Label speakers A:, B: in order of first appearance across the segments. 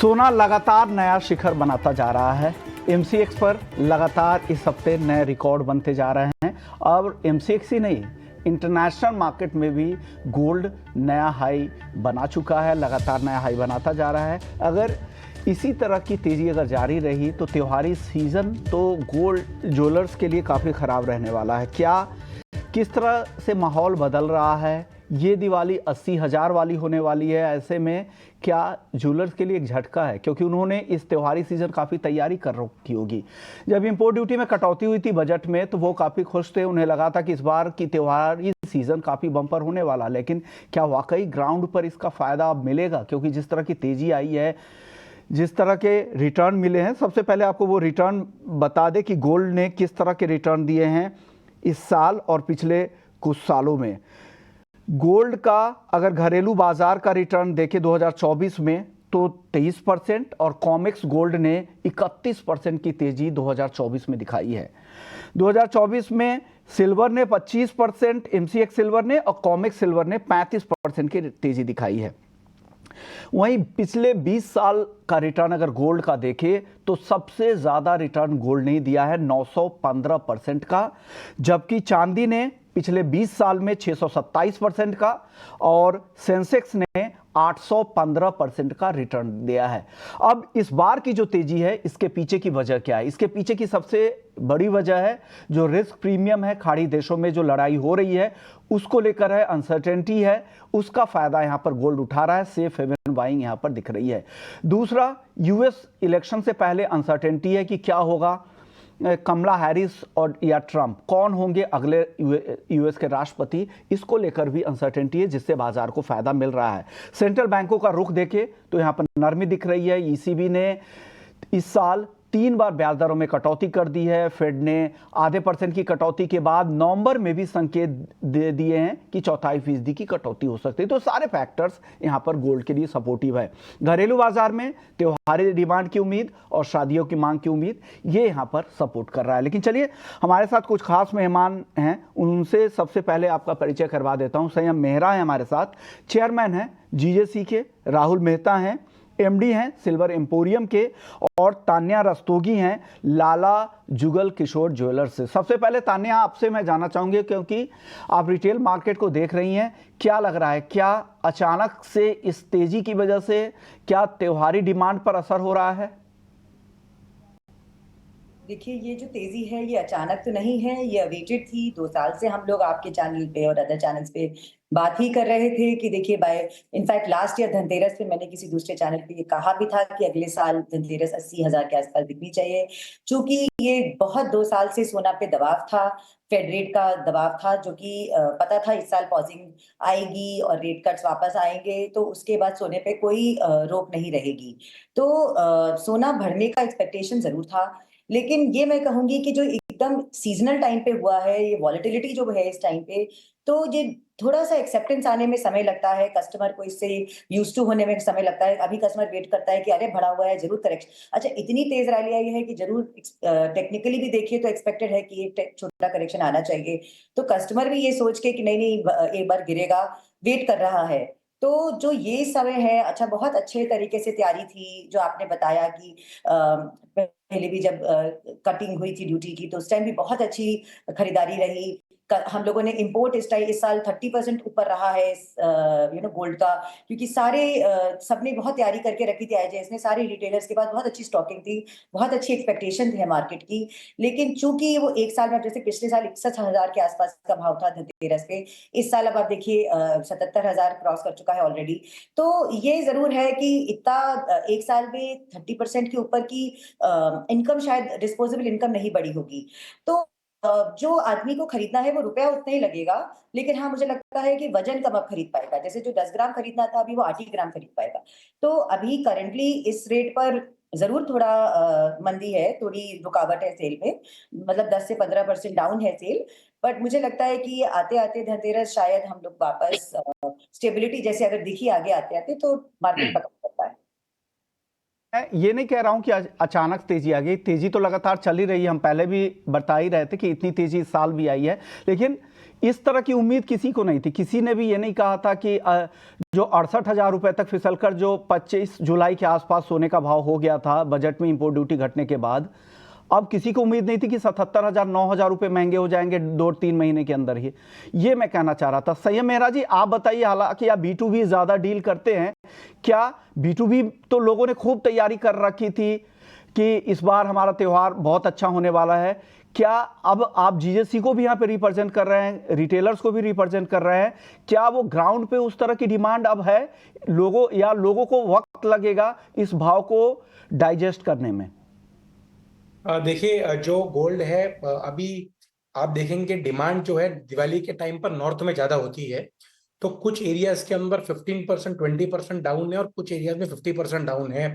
A: सोना लगातार नया शिखर बनाता जा रहा है। एमसीएक्स पर लगातार इस हफ्ते नए रिकॉर्ड बनते जा रहे हैं और एमसीएक्स ही नहीं, इंटरनेशनल मार्केट में भी गोल्ड नया हाई बना चुका है, लगातार नया हाई बनाता जा रहा है। अगर इसी तरह की तेज़ी अगर जारी रही तो त्योहारी सीज़न तो गोल्ड ज्वेलर्स के लिए काफ़ी ख़राब रहने वाला है। किस तरह से माहौल बदल रहा है? ये दिवाली 80,000 वाली होने वाली है, ऐसे में क्या ज्वेलर्स के लिए एक झटका है, क्योंकि उन्होंने इस त्योहारी सीज़न काफ़ी तैयारी कर रखी होगी। जब इंपोर्ट ड्यूटी में कटौती हुई थी बजट में तो वो काफ़ी खुश थे, उन्हें लगा था कि इस बार की त्योहारी सीज़न काफ़ी बम्पर होने वाला। लेकिन क्या वाकई ग्राउंड पर इसका फ़ायदा अब मिलेगा? क्योंकि जिस तरह की तेज़ी आई है, जिस तरह के रिटर्न मिले हैं, सबसे पहले आपको वो रिटर्न बता दें कि गोल्ड ने किस तरह के रिटर्न दिए हैं इस साल और पिछले कुछ सालों में। गोल्ड का अगर घरेलू बाजार का रिटर्न देखें 2024 में तो 23% और कॉमेक्स गोल्ड ने 31% की तेजी 2024 में दिखाई है। 2024 में सिल्वर ने 25%, एमसीएक्स सिल्वर ने और कॉमेक्स सिल्वर ने 35% की तेजी दिखाई है। वहीं पिछले 20 साल का रिटर्न अगर गोल्ड का देखें तो सबसे ज्यादा रिटर्न गोल्ड ने दिया है 915% का, जबकि चांदी ने पिछले 20 साल में 627% का और सेंसेक्स ने 815% का रिटर्न दिया है। अब इस बार की जो तेजी है, इसके पीछे की वजह क्या है? इसके पीछे की सबसे बड़ी वजह है जो रिस्क प्रीमियम है, खाड़ी देशों में जो लड़ाई हो रही है उसको लेकर है, अनसर्टेनिटी है, उसका फायदा यहां पर गोल्ड उठा रहा है, सेफ हेवन बाइंग यहां पर दिख रही है। दूसरा, यूएस इलेक्शन से पहले अनसर्टेनिटी है कि क्या होगा, कमला हैरिस और या ट्रंप कौन होंगे अगले यूएस के राष्ट्रपति, इसको लेकर भी अनसर्टेनिटी है, जिससे बाजार को फायदा मिल रहा है। सेंट्रल बैंकों का रुख देखें तो यहां पर नरमी दिख रही है। ईसीबी ने इस साल 3 बार ब्याज दरों में कटौती कर दी है। फेड ने आधे % की कटौती के बाद नवंबर में भी संकेत दे दिए हैं कि 4.25% की कटौती हो सकती है। तो सारे फैक्टर्स यहां पर गोल्ड के लिए सपोर्टिव है। घरेलू बाजार में त्योहारी डिमांड की उम्मीद और शादियों की मांग की उम्मीद ये यहां पर सपोर्ट कर रहा है। लेकिन चलिए, हमारे साथ कुछ खास मेहमान हैं, उनसे सबसे पहले आपका परिचय करवा देता हूं। संयम मेहरा है हमारे साथ, चेयरमैन हैं जीजेसी के। राहुल मेहता हैं, एमडी हैं सिल्वर एम्पोरियम के, और तान्या रस्तोगी हैं लाला जुगल किशोर ज्वेलर्स से। सबसे पहले तान्या, आपसे मैं जानना चाहूंगी, क्योंकि आप रिटेल मार्केट को देख रही हैं, क्या लग रहा है, क्या अचानक से इस तेजी की वजह से क्या त्योहारी डिमांड पर असर हो रहा है?
B: देखिए, ये जो तेजी है ये अचानक तो नहीं है, ये अवेटेड थी। 2 साल से हम लोग आपके चैनल पे और अदर चैनल्स पे बात ही कर रहे थे कि देखिए, by in fact last year Dhanteras पे मैंने किसी दूसरे चैनल पे ये कहा भी था कि अगले साल धनतेरस 80,000 के आसपास दिखनी चाहिए, क्योंकि ये बहुत 2 साल से सोना पे दबाव था, फेड रेट का दबाव था, जो कि पता था इस साल पॉजिंग आएगी और रेट कट्स वापस आएंगे तो उसके बाद सोने पे कोई रोक नहीं रहेगी। तो सोना बढ़ने का एक्सपेक्टेशन जरूर था, लेकिन ये मैं कहूंगी कि जो एकदम सीजनल टाइम पे हुआ है, ये वॉलेटिलिटी जो है इस टाइम पे, तो ये थोड़ा सा एक्सेप्टेंस आने में समय लगता है, कस्टमर को इससे यूज टू होने में समय लगता है। अभी कस्टमर वेट करता है कि अरे बढ़ा हुआ है, जरूर करेक्शन। अच्छा, इतनी तेज रैली आई है कि जरूर टेक्निकली भी देखिए तो एक्सपेक्टेड है कि एक छोटा करेक्शन आना चाहिए। तो कस्टमर भी ये सोच के कि नहीं नहीं एक बार गिरेगा, वेट कर रहा है। तो जो ये समय है, अच्छा बहुत अच्छे तरीके से तैयारी थी, जो आपने बताया कि पहले भी जब कटिंग हुई थी ड्यूटी की तो उस टाइम भी बहुत अच्छी खरीदारी रही। हम लोगों ने इंपोर्ट इस साल 30% ऊपर रहा है गोल्ड का, क्योंकि सारे सबने बहुत तैयारी करके रखी थी। आईजेएस ने सारे रिटेलर्स के पास बहुत अच्छी स्टॉकिंग थी, बहुत अच्छी एक्सपेक्टेशन थी मार्केट की। लेकिन चूंकि वो एक साल में, जैसे पिछले साल 61,000 के आसपास का भाव था धनतेरस पे, इस साल अब आप देखिए 77,000 क्रॉस कर चुका है ऑलरेडी। तो ये जरूर है कि इतना एक साल में 30% के ऊपर की इनकम, शायद डिस्पोजेबल इनकम नहीं बढ़ी होगी। तो जो आदमी को खरीदना है वो रुपया उतना ही लगेगा, लेकिन हाँ मुझे लगता है कि वजन कम अब खरीद पाएगा। जैसे जो 10 ग्राम खरीदना था अभी वो 8 ही ग्राम खरीद पाएगा। तो अभी करंटली इस रेट पर जरूर थोड़ा मंदी है, थोड़ी रुकावट है सेल में, मतलब 10 से 15% डाउन है सेल। बट मुझे लगता है कि आते आते धनतेरस शायद हम लोग वापस स्टेबिलिटी जैसे अगर दिखी आगे आते आते तो मार्केट पकड़ सकता है।
A: मैं ये नहीं कह रहा हूं कि अचानक तेजी आ गई, तेजी तो लगातार चल ही रही है, हम पहले भी बता ही रहे थे कि इतनी तेजी इस साल भी आई है, लेकिन इस तरह की उम्मीद किसी को नहीं थी। किसी ने भी ये नहीं कहा था कि जो 68,000 रुपए तक फिसलकर जो 25 जुलाई के आसपास सोने का भाव हो गया था बजट में इंपोर्ट ड्यूटी घटने के बाद, अब किसी को उम्मीद नहीं थी कि 77,000 9,000 रुपए महंगे हो जाएंगे 2-3 महीने के अंदर ही। ये मैं कहना चाह रहा था। संयम मेहरा जी, आप बताइए, हालांकि आप B2B ज्यादा डील करते हैं, क्या B2B तो लोगों ने खूब तैयारी कर रखी थी कि इस बार हमारा त्यौहार बहुत अच्छा होने वाला है, क्या अब आप GSC को भी यहाँ पे रिप्रेजेंट कर रहे हैं, रिटेलर्स को भी रिप्रेजेंट कर रहे हैं, क्या वो ग्राउंड पे उस तरह की डिमांड अब है लोगों को वक्त लगेगा इस भाव को डाइजेस्ट करने में?
C: देखिए, जो गोल्ड है अभी आप देखेंगे डिमांड जो है दिवाली के टाइम पर नॉर्थ में ज्यादा होती है, तो कुछ एरियाज के अंदर 15% 20% डाउन है और कुछ एरियाज में 50% डाउन है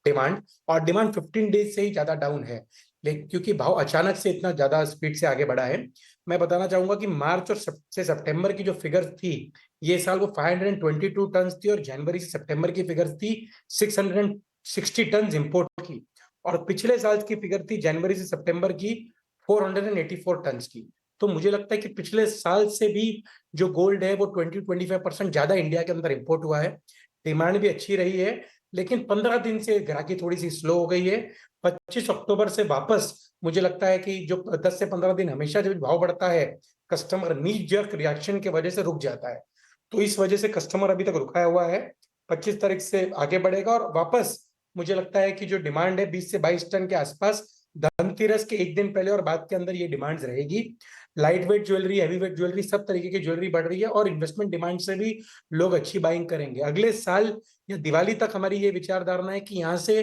C: डिमांड, और डिमांड 15 डेज से ही ज्यादा डाउन है, लेकिन क्योंकि भाव अचानक से इतना ज्यादा स्पीड से आगे बढ़ा है। मैं बताना चाहूंगा कि मार्च और से सितंबर की जो फिगर्स थी ये साल वो 522 टन थी, और जनवरी से सितंबर की फिगर्स थी 660 टन इंपोर्ट की, और पिछले साल की फिगर थी जनवरी से सितंबर की 484 टन की। तो मुझे लगता है कि पिछले साल से भी जो गोल्ड है वो 20-25% ज्यादा इंडिया के अंदर इंपोर्ट हुआ है। डिमांड भी अच्छी रही है, लेकिन 15 दिन से ग्राहकी थोड़ी सी स्लो हो गई है। 25 अक्टूबर से वापस मुझे लगता है कि जो 10 से 15 दिन हमेशा जब भाव बढ़ता है कस्टमर नी जर्क रिएक्शन की वजह से रुक जाता है, तो इस वजह से कस्टमर अभी तक रुका हुआ है। 25 तारीख से आगे बढ़ेगा और वापस मुझे लगता है कि जो डिमांड है 20 से 22 टन के आसपास धनतेरस के एक दिन पहले और बाद के अंदर ये डिमांड रहेगी। Light weight jewellery, heavy weight jewellery, सब तरीके की ज्वेलरी बढ़ रही है, और इन्वेस्टमेंट डिमांड से भी लोग अच्छी बाइंग करेंगे। अगले साल या दिवाली तक हमारी ये विचारधारणा है कि यहाँ से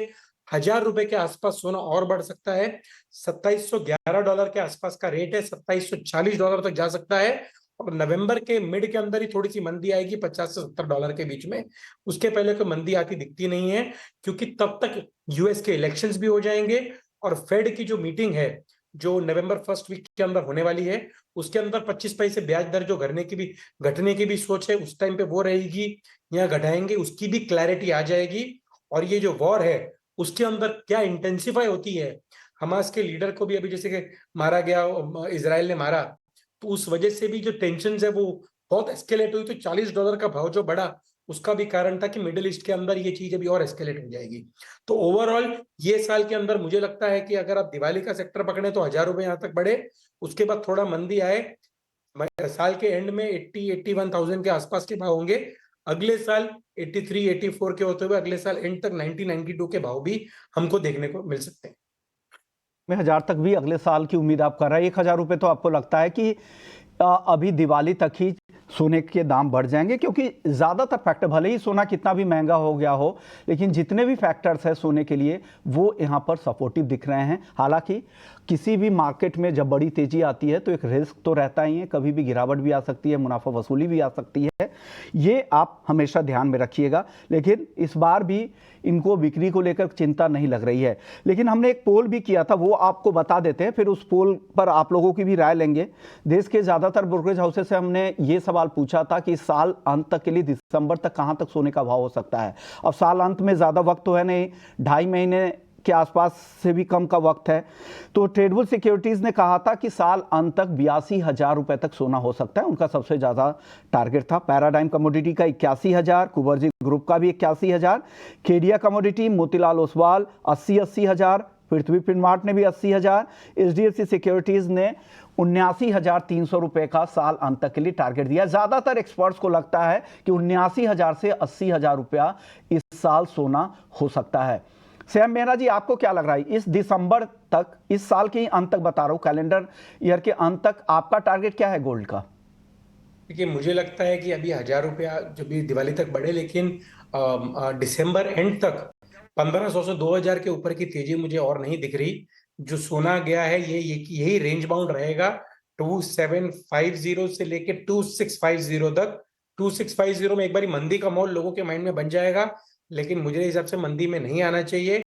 C: 1,000 रुपए के आसपास सोना और बढ़ सकता है। $2,711 के आसपास का रेट है, $2,740 तक जा सकता है, और नवंबर के मिड के अंदर ही थोड़ी सी मंदी आएगी $50 से $70 के बीच में। उसके पहले कोई मंदी आती दिखती नहीं है, क्योंकि तब तक यूएस के इलेक्शंस भी हो जाएंगे, और फेड की जो मीटिंग है जो नवंबर फर्स्ट वीक के अंदर होने वाली है उसके अंदर 25 पैसे ब्याज दर जो घटने की भी सोच है, उस टाइम पे वो रहेगी या घटाएंगे उसकी भी क्लैरिटी आ जाएगी। और ये जो वॉर है उसके अंदर क्या इंटेंसिफाई होती है, हमास के लीडर को भी अभी जैसे कि मारा गया, इजराइल ने मारा, तो उस वजह से भी जो टेंशन है वो बहुत एस्केलेट हुई, तो $40 का भाव जो बढ़ा उसका भी कारण था कि मिडिल ईस्ट के अंदर ये चीज अभी और एस्केलेट हो जाएगी। तो ओवरऑल ये साल के अंदर मुझे लगता है कि अगर आप दिवाली का सेक्टर पकड़े तो 1,000 रुपए यहाँ तक बढ़े, उसके बाद थोड़ा मंदी आए, साल के एंड में 80-81,000 के आसपास के भाव होंगे। अगले साल 83-84 के होते हुए अगले साल एंड तक 90-92 के भाव भी हमको देखने को मिल सकते हैं।
A: 1,000 तक भी अगले साल की उम्मीद आप कर रहे हैं। 1,000 रुपए तो आपको लगता है कि अभी दिवाली तक ही सोने के दाम बढ़ जाएंगे, क्योंकि ज़्यादातर फैक्टर, भले ही सोना कितना भी महंगा हो गया हो, लेकिन जितने भी फैक्टर्स हैं सोने के लिए वो यहाँ पर सपोर्टिव दिख रहे हैं। हालांकि किसी भी मार्केट में जब बड़ी तेजी आती है तो एक रिस्क तो रहता ही है, कभी भी गिरावट भी आ सकती है, मुनाफा वसूली भी आ सकती है, ये आप हमेशा ध्यान में रखिएगा। लेकिन इस बार भी इनको बिक्री को लेकर चिंता नहीं लग रही है। लेकिन हमने एक पोल भी किया था, वो आपको बता देते हैं, फिर उस पोल पर आप लोगों की भी राय लेंगे। देश के ज़्यादातर ब्रोकरेज हाउसेस से हमने ये सवाल पूछा था कि साल अंत तक के लिए दिसंबर तक कहाँ तक सोने का भाव हो सकता है। अब साल अंत में ज़्यादा वक्त तो है नहीं, 2.5 महीने के आसपास से भी कम का वक्त है। तो ट्रेडबुल सिक्योरिटीज ने कहा था कि साल अंत तक 82,000 रुपए तक सोना हो सकता है, उनका सबसे ज्यादा टारगेट था। पैराडाइम कमोडिटी का 81,000, कुबर्जी ग्रुप का भी 81,000, केडिया कमोडिटी, मोतीलाल ओसवाल 80,000, पृथ्वी फिनमार्ट ने भी 80,000, HDFC सिक्योरिटीज ने 79,300 रुपए का साल अंत तक के लिए टारगेट दिया। ज्यादातर एक्सपर्ट्स को लगता है कि 79,000 से 80,000 रुपया इस साल सोना हो सकता है। सैम मेहरा जी, आपको क्या लग रहा है इस दिसंबर तक, इस साल के अंत तक बता रहा हूं, कैलेंडर ईयर के अंत तक आपका टारगेट क्या है गोल्ड का?
C: देखिए, मुझे लगता है कि अभी 1,000 रुपया जो भी दिवाली तक बढ़े, लेकिन दिसंबर एंड तक 1,500 से 2,000 के ऊपर की तेजी मुझे और नहीं दिख रही। जो सोना गया है यही रेंज बाउंड रहेगा, 2750 से लेके 2650 तक। 2650 में एक बार मंदी का माहौल लोगों के माइंड में बन जाएगा, लेकिन मुझे हिसाब से मंदी में नहीं आना चाहिए।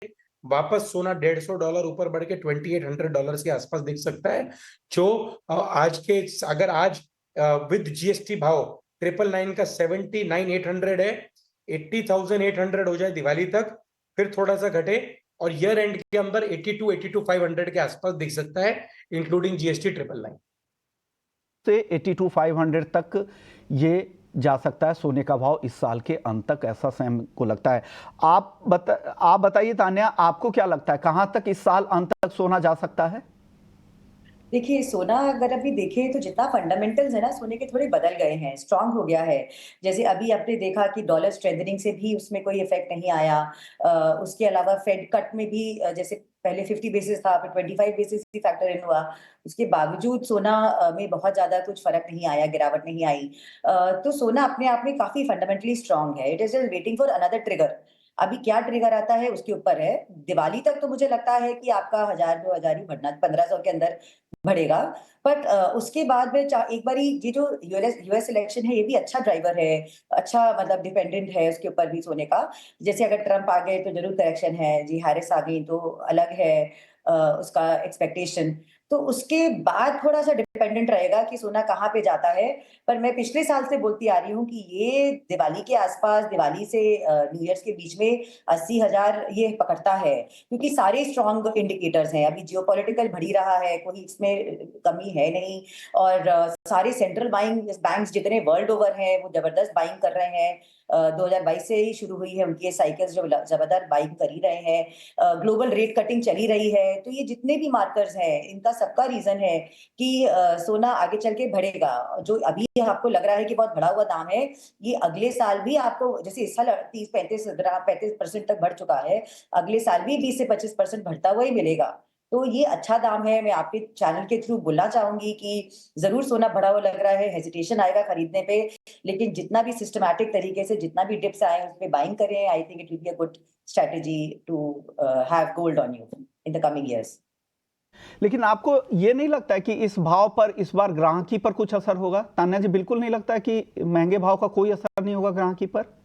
C: वापस सोना $150 ऊपर बढ़ के $2,800 के आसपास दिख सकता है। जो आज के अगर आज विद जीएसटी भाव 999 का 79,800 है, 80,800 हो जाए दिवाली तक, फिर थोड़ा सा घटे और ईयर एंड के अंदर 82-500 के आसपास दिख सकता है, इंक्लूडिंग जीएसटी 999
A: से 82,500 तक ये जा सकता है सोने का भाव इस साल के अंत तक, ऐसा सैम को लगता है। आप बताइए तान्या, आपको क्या लगता है कहां तक इस साल अंत तक सोना जा सकता है?
B: देखिए सोना अगर अभी देखें तो जितना फंडामेंटल्स है ना सोने के थोड़े बदल गए हैं, स्ट्रांग हो गया है। जैसे अभी आपने देखा कि डॉलर स्ट्रेंथनिंग से भी उसमें कोई इफेक्ट नहीं आया। उसके अलावा फेड कट में भी जैसे पहले 50 बेसिस था, फिर 25 बेसिस ही फैक्टर इन हुआ। उसके बावजूद सोना में बहुत ज्यादा कुछ फर्क नहीं आया, गिरावट नहीं आई। तो सोना अपने आप में काफी फंडामेंटली स्ट्रांग है। It is just waiting for another trigger. अभी क्या ट्रिगर आता है उसके ऊपर है। दिवाली तक तो मुझे लगता है कि आपका 1000-2000 ही बढ़ना, 1500 के अंदर बढ़ेगा। बट उसके बाद में एक बारी ये जो यूएस इलेक्शन है ये भी अच्छा ड्राइवर है, अच्छा मतलब डिपेंडेंट है उसके ऊपर भी सोने का। जैसे अगर ट्रम्प आ गए तो जरूर करेक्शन है, जी हैरिस आ गई तो अलग है उसका एक्सपेक्टेशन। तो उसके बाद थोड़ा सा डिपेंडेंट रहेगा कि सोना कहाँ पे जाता है। पर मैं पिछले साल से बोलती आ रही हूँ कि ये दिवाली के आसपास, दिवाली से न्यू ईयर्स के बीच में 80,000 ये पकड़ता है, क्योंकि सारे स्ट्रॉन्ग इंडिकेटर्स हैं। अभी जियोपॉलिटिकल बढ़ ही रहा है, कोई इसमें कमी है नहीं। और सारे सेंट्रल बाइंग बैंक्स जितने वर्ल्ड ओवर हैं वो जबरदस्त बाइंग कर रहे हैं। 2022 से ही शुरू हुई है उनकी साइकिल्स जो जबरदस्त बाइंग कर ही रहे हैं। ग्लोबल रेट कटिंग चली रही है। तो ये जितने भी मार्कर्स हैं इनका सबका रीजन है कि सोना आगे चल के बढ़ेगा। जो अभी आपको लग रहा है कि बहुत बढ़ा हुआ दाम है, ये अगले साल भी आपको, जैसे इस साल 30-35% तक बढ़ चुका है, अगले साल भी 20 से 25% बढ़ता हुआ ही मिलेगा। तो ये अच्छा दाम है। मैं आपके चैनल के थ्रू बोलना चाहूंगी कि जरूर सोना बढ़ा हुआ लग रहा है, हेजिटेशन आएगा खरीदने पे, लेकिन जितना भी सिस्टमैटिक तरीके से जितना भी डिप्स आए उस पे बाइंग करें। I think it will be a good strategy to have gold on you in the coming years.
A: लेकिन आपको ये नहीं लगता है कि इस भाव पर इस बार ग्राहकी पर कुछ असर होगा? तान्या जी, बिल्कुल नहीं लगता है कि महंगे भाव का कोई असर नहीं होगा ग्राहकी पर?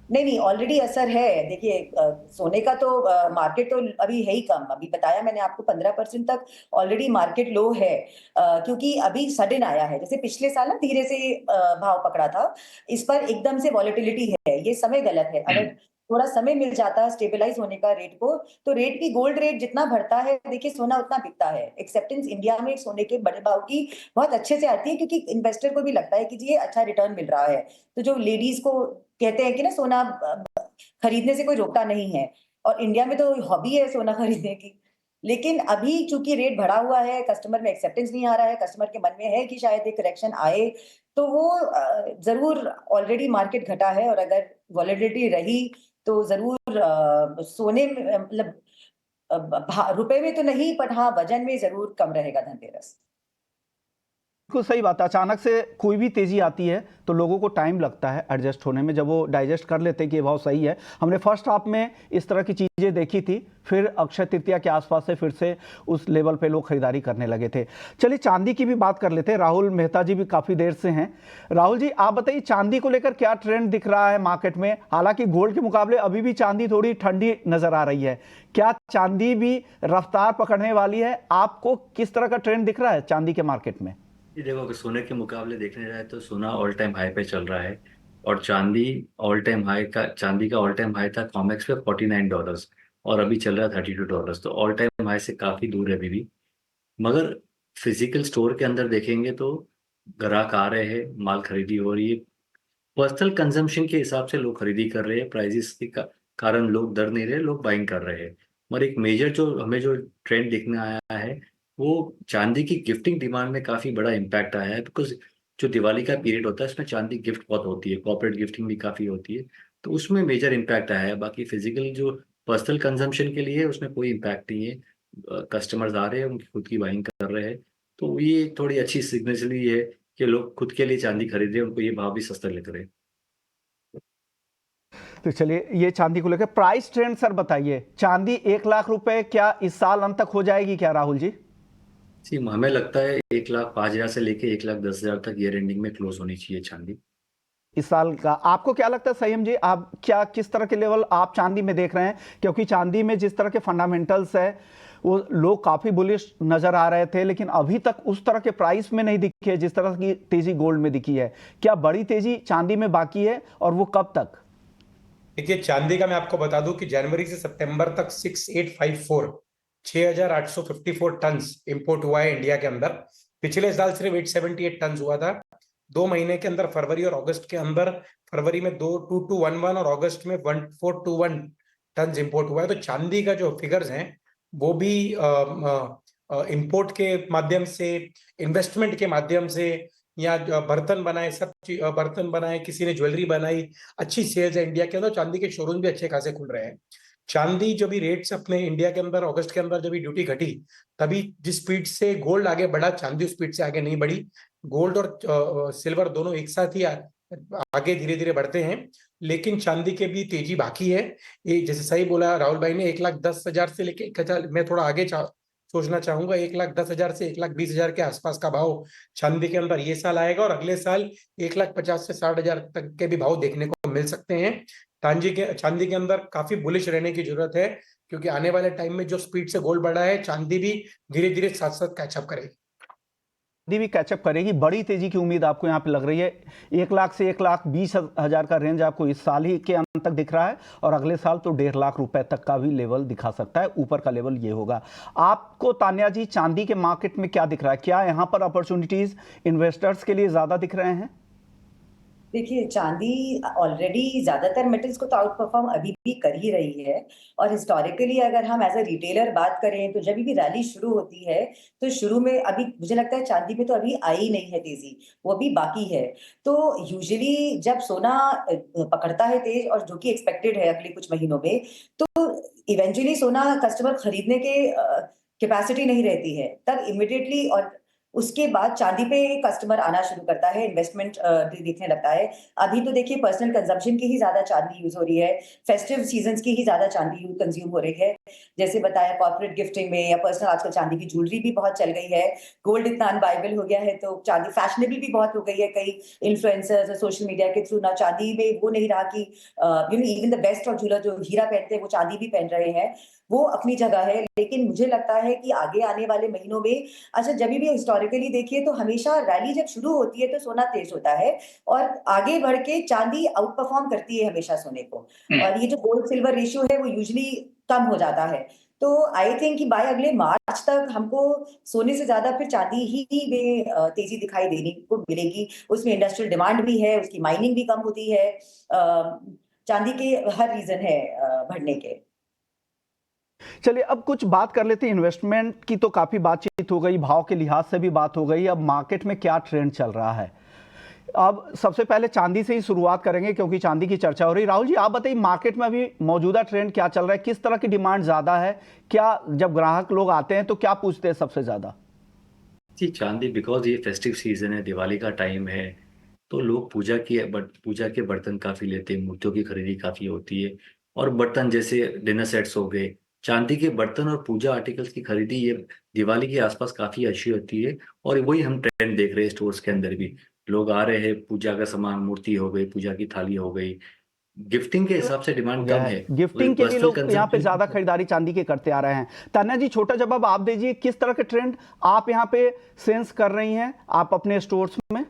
B: नहीं, ऑलरेडी असर है। देखिए सोने का तो मार्केट तो अभी है ही कम। अभी बताया मैंने आपको 15% तक ऑलरेडी मार्केट लो है। क्योंकि अभी सडन आया है। जैसे पिछले साल ना धीरे से भाव पकड़ा था, इस बार एकदम से वॉलेटिलिटी है। ये समय गलत है। अगर थोड़ा समय मिल जाता स्टेबलाइज होने का रेट को, तो रेट भी गोल्ड रेट जितना बढ़ता है देखिए सोना उतना बिकता है। एक्सेप्टेंस इंडिया में सोने के बड़े भाव की बहुत अच्छे से आती है, क्योंकि इन्वेस्टर को भी लगता है कि जी ये अच्छा रिटर्न मिल रहा है। तो जो लेडीज को कहते हैं कि ना सोना खरीदने से कोई रोकता नहीं है, और इंडिया में तो हॉबी है सोना खरीदने की। लेकिन अभी चूंकि रेट बढ़ा हुआ है, कस्टमर में एक्सेप्टेंस नहीं आ रहा है, कस्टमर के मन में है कि शायद एक करेक्शन आए, तो वो जरूर ऑलरेडी मार्केट घटा है। और अगर वॉलेटिलिटी रही तो जरूर सोने में मतलब रुपए में तो नहीं, पर हाँ वजन में जरूर कम रहेगा धनतेरस।
A: बिल्कुल सही बात है। अचानक से कोई भी तेजी आती है तो लोगों को टाइम लगता है एडजस्ट होने में। जब वो डाइजेस्ट कर लेते हैं कि ये भाव सही है। हमने फर्स्ट हाफ में इस तरह की चीजें देखी थी, फिर अक्षय तृतीया के आसपास से फिर से उस लेवल पे लोग खरीदारी करने लगे थे। चलिए चांदी की भी बात कर लेते हैं। राहुल मेहता जी भी काफी देर से हैं। राहुल जी, आप बताइए चांदी को लेकर क्या ट्रेंड दिख रहा है मार्केट में? हालांकि गोल्ड के मुकाबले अभी भी चांदी थोड़ी ठंडी नजर आ रही है। क्या चांदी भी रफ्तार पकड़ने वाली है? आपको किस तरह का ट्रेंड दिख रहा है चांदी के मार्केट में?
D: ये देखो, अगर सोने के मुकाबले देखने जाए तो सोना ऑल टाइम हाई पे चल रहा है और चांदी का ऑल टाइम हाई था कॉमेक्स पे $49 और अभी चल रहा है $32। तो ऑल टाइम हाई से काफी दूर है अभी भी। मगर फिजिकल स्टोर के अंदर देखेंगे तो ग्राहक आ रहे हैं, माल खरीदी हो रही है। पर्सनल कंजम्पशन के हिसाब से लोग खरीदी कर रहे हैं, प्राइजेस के कारण लोग डर नहीं रहे, लोग बाइंग कर रहे हैं। मगर एक मेजर जो ट्रेंड दिखने आया है वो चांदी की गिफ्टिंग डिमांड में काफी बड़ा इम्पैक्ट आया है। बिकॉज जो दिवाली का पीरियड होता है उसमें चांदी गिफ्ट बहुत होती है, कॉर्पोरेट गिफ्टिंग भी काफी होती है, तो उसमें मेजर इम्पैक्ट आया है। बाकी फिजिकल जो पर्सनल कंजम्पशन के लिए है उसमें कोई इम्पैक्ट नहीं है। कस्टमर्स आ रहे हैं, उनकी खुद की बाइंग कर रहे हैं, तो ये थोड़ी अच्छी सिग्नल है कि लोग खुद के लिए चांदी खरीद रहे हैं, उनको ये भाव भी सस्ता लग रहे हैं।
A: तो चलिए, ये चांदी को लेकर प्राइस ट्रेंड सर बताइए। चांदी 1 लाख रुपए क्या इस साल अंत तक हो जाएगी क्या राहुल जी?
D: जी, हमें लगता है 1,05,000 से लेके 1,10,000 तक ईयर एंडिंग में क्लोज होनी चाहिए चांदी
A: इस साल का आपको क्या लगता है संयम जी? आप क्या किस तरह के लेवल आप चांदी में देख रहे हैं? क्योंकि चांदी में जिस तरह के फंडामेंटल्स है वो लोग काफी बुलिश नजर आ रहे थे, लेकिन अभी तक उस तरह के प्राइस में नहीं दिखी है जिस तरह की तेजी गोल्ड में दिखी है। क्या बड़ी तेजी चांदी में बाकी है और वो कब तक?
C: देखिए चांदी का मैं आपको बता दूं कि जनवरी से सितंबर तक 6854 टन इंपोर्ट हुआ है इंडिया के अंदर। पिछले साल सिर्फ 878 टन हुआ था। 2 महीने के अंदर फरवरी और अगस्त के अंदर, फरवरी में 2211 और अगस्त में 1421 टन इंपोर्ट हुआ है। तो चांदी का जो फिगर्स हैं वो भी इंपोर्ट के माध्यम से, इन्वेस्टमेंट के माध्यम से, या बर्तन बनाए, बर्तन बनाए, किसी ने ज्वेलरी बनाई, अच्छी सेल्स है इंडिया के अंदर। चांदी के शोरूम भी अच्छे खासे खुल रहे हैं। चांदी जो भी रेट्स अपने इंडिया के अंदर अगस्त के अंदर जब भी ड्यूटी घटी, तभी जिस स्पीड से गोल्ड आगे बढ़ा, चांदी उस स्पीड से आगे नहीं बढ़ी। गोल्ड और सिल्वर दोनों एक साथ ही आगे धीरे धीरे बढ़ते हैं, लेकिन चांदी के भी तेजी बाकी है। ये जैसे सही बोला राहुल भाई ने, 1,10,000 से लेके 1,000, मैं थोड़ा आगे सोचना चाहूंगा, 1,10,000 से 1,20,000 के आसपास का भाव चांदी के अंदर ये साल आएगा, और अगले साल 1,50,000 से 60,000 तक के भी भाव देखने को मिल सकते हैं। चांदी के अंदर काफी बुलिश रहने की जरूरत है, क्योंकि आने वाले टाइम में जो स्पीड से गोल्ड बढ़ा है, चांदी भी धीरे धीरे साथ साथ कैचअप करेगी।
A: चांदी भी कैचअप करेगी। बड़ी तेजी की उम्मीद आपको यहाँ पे लग रही है। 1,00,000 से 1,20,000 का रेंज आपको इस साल ही के अंत तक दिख रहा है, और अगले साल तो 1.5 लाख रुपए तक का भी लेवल दिखा सकता है। ऊपर का लेवल ये होगा। आपको तान्या जी चांदी के मार्केट में क्या दिख रहा है? क्या यहाँ पर अपॉर्चुनिटीज इन्वेस्टर्स के लिए ज्यादा दिख रहे हैं?
B: देखिए चांदी ऑलरेडी ज्यादातर मेटल्स को तो आउट परफॉर्म अभी भी कर ही रही है। और हिस्टोरिकली अगर हम एज अ रिटेलर बात करें तो जब भी रैली शुरू होती है तो शुरू में अभी मुझे लगता है चांदी में तो अभी आई नहीं है तेजी, वो अभी बाकी है। तो यूजुअली जब सोना पकड़ता है तेज, और जो कि एक्सपेक्टेड है अगले कुछ महीनों में, तो इवेंचुअली सोना कस्टमर खरीदने के कैपेसिटी नहीं रहती है, तब इमिडिएटली, और उसके बाद चांदी पे कस्टमर आना शुरू करता है, इन्वेस्टमेंट दिखने लगता है। अभी तो देखिए पर्सनल कंजम्पशन की ही ज्यादा चांदी यूज हो रही है, फेस्टिव सीजन्स की ही ज्यादा चांदी कंज्यूम हो रही है। जैसे बताया कॉर्पोरेट गिफ्टिंग में या पर्सनल, आजकल चांदी की ज्वेलरी भी बहुत चल गई है। गोल्ड इतना अनबाइबल हो गया है तो चांदी फैशनेबल भी बहुत हो गई है। कई इन्फ्लुएंसर्स और सोशल मीडिया के थ्रू ना चांदी में वो नहीं रहा कि even the best of jeweller जो हीरा पहनते हैं वो चांदी भी पहन रहे हैं। वो अपनी जगह है, लेकिन मुझे लगता है कि आगे आने वाले महीनों में, अच्छा जब भी हिस्टोरिकली देखिए तो हमेशा रैली जब शुरू होती है तो सोना तेज होता है, और आगे बढ़ के चांदी आउट परफॉर्म करती है हमेशा सोने को। और ये जो गोल्ड सिल्वर रेशियो है वो यूजुअली कम हो जाता है। तो आई थिंक कि बाय अगले मार्च तक हमको सोने से ज्यादा फिर चांदी ही में तेजी दिखाई देने को मिलेगी। उसमें इंडस्ट्रियल डिमांड भी है, उसकी माइनिंग भी कम होती है। चांदी के हर रीजन है बढ़ने के।
A: चलिए अब कुछ बात कर लेते हैं। इन्वेस्टमेंट की तो काफी बातचीत हो गई, भाव के लिहाज से भी बात हो गई। अब मार्केट में क्या ट्रेंड चल रहा है? अब सबसे पहले चांदी से ही शुरुआत करेंगे क्योंकि चांदी की चर्चा हो रही। राहुल जी आप बताइए, मार्केट में अभी मौजूदा ट्रेंड क्या चल रहा है? किस तरह की डिमांड ज्यादा है? क्या जब ग्राहक लोग आते हैं तो क्या पूछते हैं सबसे ज्यादा?
D: जी, चांदी बिकॉज ये फेस्टिव सीजन है, दिवाली का टाइम है, तो लोग पूजा के बर्तन काफी लेते हैं, मूर्तियों की खरीदी काफी होती है। और बर्तन जैसे डिनर सेट्स हो गए, चांदी के बर्तन और पूजा आर्टिकल्स की खरीदी ये दिवाली के आसपास काफी अच्छी होती है। और वही हम ट्रेंड देख रहे हैं स्टोर्स के अंदर भी। लोग आ रहे हैं, पूजा का सामान, मूर्ति हो गई, पूजा की थाली हो गई। गिफ्टिंग के हिसाब से
A: हो
D: डिमांड
A: गया
D: कम
A: है,
D: है,
A: गिफ्टिंग के लिए
D: पर्सनल
A: लोग यहाँ पे ज्यादा
D: कंजम्पशन।
A: खरीदारी चांदी के करते आ रहे हैं। तान्या जी छोटा जवाब आप दीजिए, किस तरह के ट्रेंड आप यहाँ पे सेंस कर रही हैं आप अपने स्टोर्स में?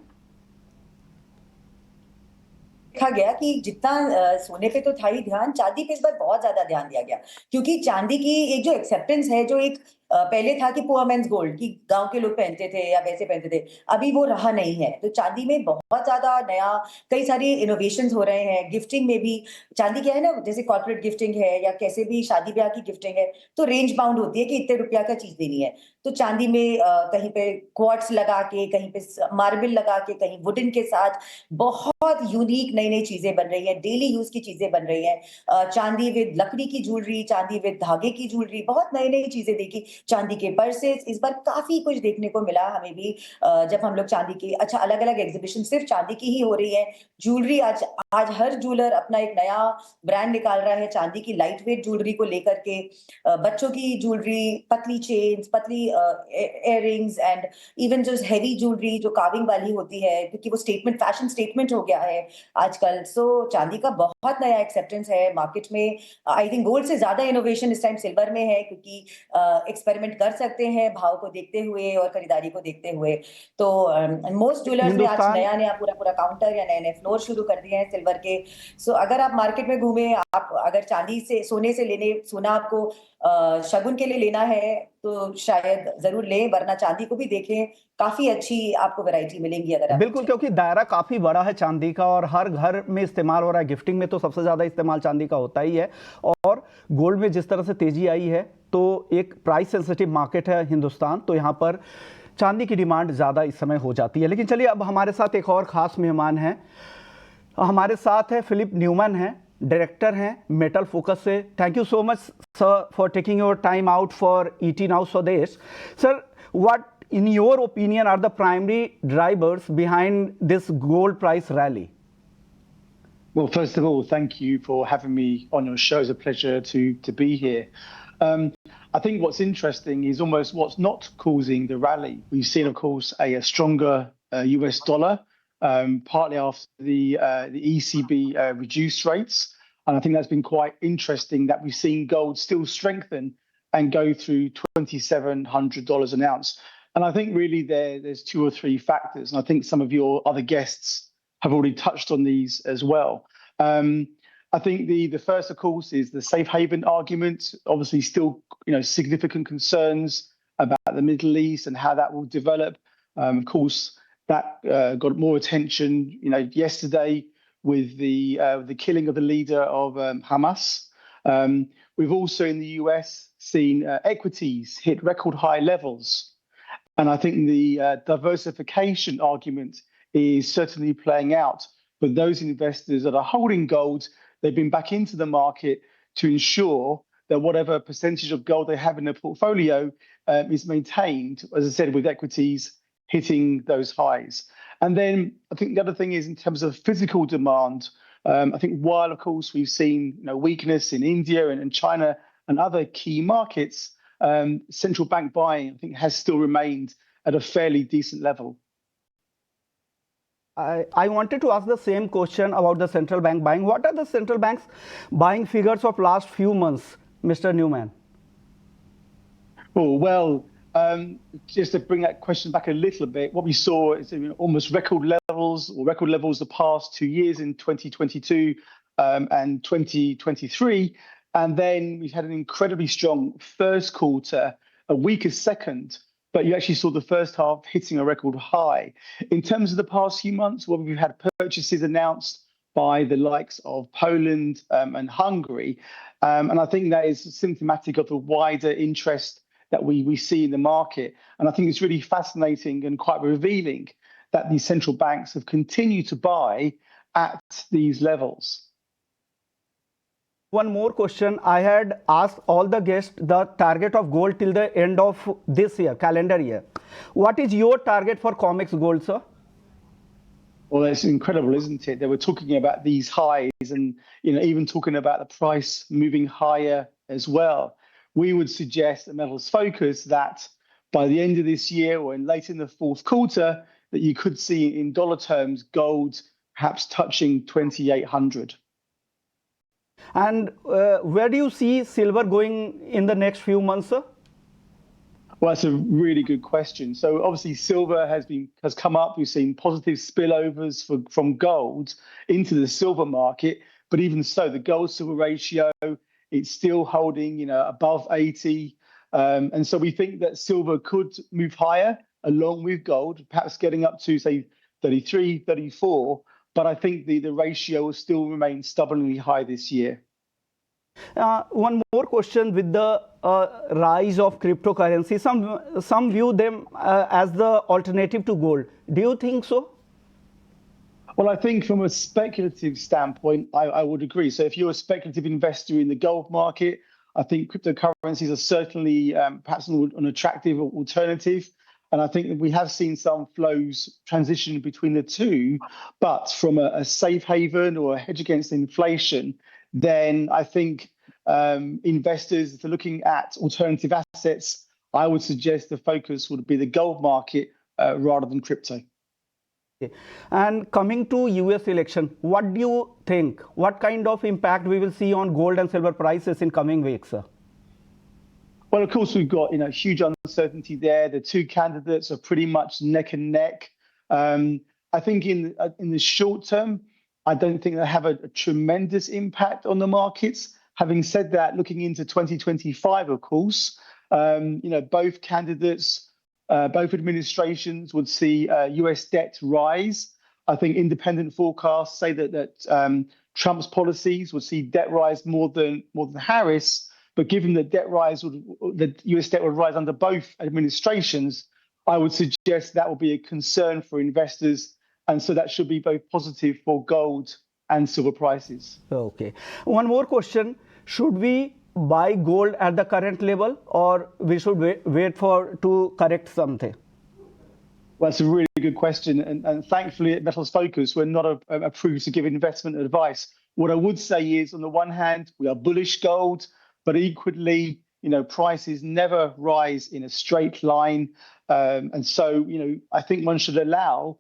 B: देखा गया कि जितना सोने पे तो था ही ध्यान, चांदी पे इस बार बहुत ज्यादा ध्यान दिया गया। क्योंकि चांदी की एक जो एक्सेप्टेंस है, जो एक पहले था कि पुअर मेंस गोल्ड, कि गांव के लोग पहनते थे या वैसे पहनते थे, अभी वो रहा नहीं है। तो चांदी में बहुत ज्यादा नया, कई सारे इनोवेशंस हो रहे हैं। गिफ्टिंग में भी चांदी क्या है ना, जैसे कॉर्पोरेट गिफ्टिंग है या कैसे भी शादी ब्याह की गिफ्टिंग है, तो रेंज बाउंड होती है कि इतने रुपया का चीज देनी है। तो चांदी में कहीं पे क्वार्ट्स लगा के, कहीं पे मार्बल लगा के, कहीं वुडन के साथ बहुत यूनिक नई नई चीजें बन रही है, डेली यूज की चीजें बन रही है। चांदी विद लकड़ी की ज्वेलरी, चांदी विद धागे की ज्वेलरी, बहुत नई नई चीजें देखी। चांदी के पर्सेस, इस बार काफी कुछ देखने को मिला हमें भी। जब हम लोग चांदी की, अच्छा अलग अलग एग्जीबिशन सिर्फ चांदी की ही हो रही है। ज्वेलरी आज आज हर ज्वेलर अपना एक नया ब्रांड निकाल रहा है चांदी की लाइट वेट ज्वेलरी को लेकर के। बच्चों की ज्वेलरी, पतली चेन्स, पतली इयररिंग्स एंड इवन जो हेवी ज्वेलरी जो कार्विंग वाली होती है, क्योंकि वो स्टेटमेंट फैशन स्टेटमेंट हो गया है आजकल। सो चांदी का बहुत नया एक्सेप्टेंस है मार्केट में। आई थिंक गोल्ड से ज्यादा इनोवेशन इस टाइम सिल्वर में है, क्योंकि एक्सपेरिमेंट कर सकते हैं भाव को देखते हुए और खरीदारी को देखते हुए। तो मोस्ट ज्वेलर्स ने आज
A: हिंदुस्तान
B: नया नया पूरा पूरा काउंटर या नए नए फ्लोर शुरू कर दिए हैं सिल्वर के। सो अगर आप मार्केट में घूमे, आप अगर चांदी से सोने से लेने, सोना आपको शगुन के लिए लेना है तो शायद जरूर लें, वरना चांदी को भी देखें, काफी अच्छी आपको वैरायटी मिलेंगी अगर आप
A: बिल्कुल, क्योंकि दायरा काफी बड़ा है चांदी का और हर घर में इस्तेमाल हो रहा है। गिफ्टिंग में तो सबसे ज्यादा इस्तेमाल चांदी का होता ही है। और गोल्ड में जिस तरह से तेजी आई है, तो एक प्राइस सेंसिटिव मार्केट है हिंदुस्तान, तो यहाँ पर चांदी की डिमांड ज़्यादा इस समय हो जाती है। लेकिन चलिए, अब हमारे साथ एक और ख़ास मेहमान हैं। हमारे साथ है फिलिप न्यूमैन हैं, डायरेक्टर हैं मेटल फोकस से। Thank you so much sir for taking your time out for ET Now Swadesh. Sir, what in your opinion are the primary drivers behind this gold price rally?
E: Well, first of all, thank you for having me on your show. It's a pleasure to be here. I think what's interesting is almost what's not causing the rally. We've seen, of course, a stronger US dollar, partly after the ECB reduced rates. And I think that's been quite interesting that we've seen gold still strengthen and go through $2,700 an ounce. And I think really there's two or three factors. And I think some of your other guests have already touched on these as well. I think the first, of course, is the safe haven argument. Obviously, still significant concerns about the Middle East and how that will develop. Of course, that got more attention, yesterday with the killing of the leader of Hamas. We've also in the US seen equities hit record high levels. And I think the diversification argument is certainly playing out. For those investors that are holding gold, they've been back into the market to ensure that whatever percentage of gold they have in their portfolio is maintained, as I said, with equities hitting those highs. And then I think the other thing is in terms of physical demand. I think while, of course, we've seen weakness in India and China and other key markets, central bank buying, I think, has still remained at a fairly decent level.
A: I wanted to ask the same question about the central bank buying. What are the central banks buying figures of last few months, Mr. Newman?
E: Oh, well, just to bring that question back a little bit, what we saw is almost record levels the past 2 years in 2022 and 2023. And then we had an incredibly strong first quarter, a weaker second, but you actually saw the first half hitting a record high. In terms of the past few months, well, we've had purchases announced by the likes of Poland and Hungary. And I think that is symptomatic of the wider interest that we see in the market. And I think it's really fascinating and quite revealing that these central banks have continued to buy at these levels.
A: One more question. I had asked all the guests the target of gold till the end of this year, calendar year. What is your target for COMEX gold, sir?
E: Well, it's incredible, isn't it? They were talking about these highs and even talking about the price moving higher as well. We would suggest at Metals Focus that by the end of this year or late in the fourth quarter, that you could see in dollar terms gold perhaps touching 2,800.
A: And where do you see silver going in the next few months, sir?
E: Well, that's a really good question. So obviously silver has come up. We've seen positive spillovers from gold into the silver market. But even so, the gold-silver ratio, it's still holding, above 80. And so we think that silver could move higher along with gold, perhaps getting up to, say, 33, 34. But I think the ratio will still remain stubbornly high this year.
A: One more question with the rise of cryptocurrency. Some view them as the alternative to gold. Do you think so?
E: Well, I think from a speculative standpoint, I would agree. So if you're a speculative investor in the gold market, I think cryptocurrencies are certainly perhaps an attractive alternative. And I think that we have seen some flows transition between the two. But from a safe haven or a hedge against inflation, then I think investors, if they're looking at alternative assets, I would suggest the focus would be the gold market rather than crypto.
A: And coming to US election, what do you think? What kind of impact we will see on gold and silver prices in coming weeks, sir?
E: Well, of course, we've got huge uncertainty there. The two candidates are pretty much neck and neck. I think in the short term, I don't think they have a tremendous impact on the markets. Having said that, looking into 2025, of course, both candidates, both administrations would see US debt rise. I think independent forecasts say that Trump's policies would see debt rise more than Harris. But given that the US debt would rise under both administrations, I would suggest that will be a concern for investors. And so that should be both positive for gold and silver prices.
A: Okay. One more question. Should we buy gold at the current level, or we should wait to correct something?
E: Well, that's a really good question. And thankfully at Metals Focus, we're not approved to give investment advice. What I would say is, on the one hand, we are bullish gold, but equally, prices never rise in a straight line. And so, I think one should allow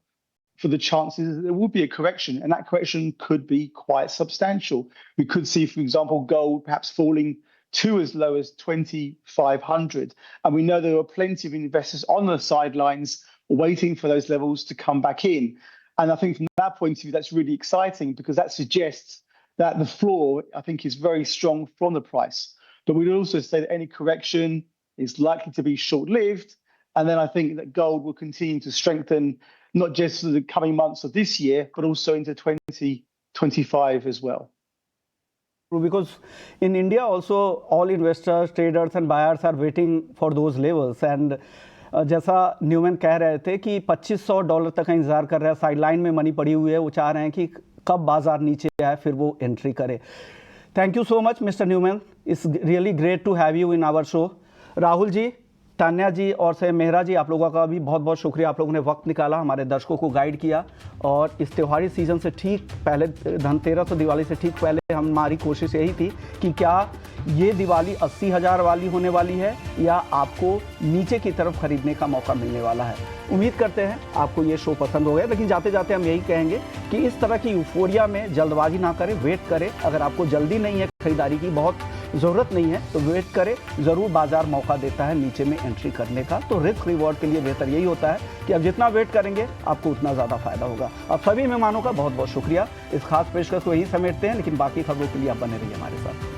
E: for the chances that there will be a correction, and that correction could be quite substantial. We could see, for example, gold perhaps falling to as low as 2,500. And we know there are plenty of investors on the sidelines waiting for those levels to come back in. And I think from that point of view, that's really exciting, because that suggests that the floor, I think, is very strong from the price. But we'd also say that any correction is likely to be short-lived. And then I think that gold will continue to strengthen, not just for the coming months of this year, but also into 2025 as well.
A: Because in India also, all investors, traders and buyers are waiting for those levels. And जैसा Newman कह रहे थे कि $2500 तक का इंतजार कर रहा है, साइडलाइन में मनी पड़ी हुई है, वो चाह रहे हैं कि कब बाजार नीचे आए फिर वो एंट्री करे. Thank you so much mister Newman. It's really great to have you in our show. Rahul ji, Tanya ji और से मेहरा जी, आप लोगों का भी बहुत बहुत शुक्रिया. आप लोगों ने वक्त निकाला, हमारे दर्शकों को गाइड किया. और इस त्योहारी सीज़न से ठीक पहले, धनतेरस और दिवाली से ठीक पहले हमारी कोशिश यही थी कि क्या ये दिवाली 80,000 वाली होने वाली है या आपको नीचे की तरफ खरीदने का मौका मिलने वाला है. उम्मीद करते हैं आपको ये शो पसंद हो गया. लेकिन जाते जाते हम यही कहेंगे कि इस तरह की यूफोरिया में जल्दबाजी ना करें, वेट करें. अगर आपको जल्दी नहीं है, खरीदारी की बहुत ज़रूरत नहीं है, तो वेट करें. ज़रूर बाजार मौका देता है नीचे में एंट्री करने का. तो रिस्क रिवॉर्ड के लिए बेहतर यही होता है कि अब जितना वेट करेंगे आपको उतना ज़्यादा फायदा होगा. अब सभी मेहमानों का बहुत बहुत शुक्रिया. इस खास पेशकश को यही समेटते हैं, लेकिन बाकी खबरों के लिए आप बने रहिए हमारे साथ.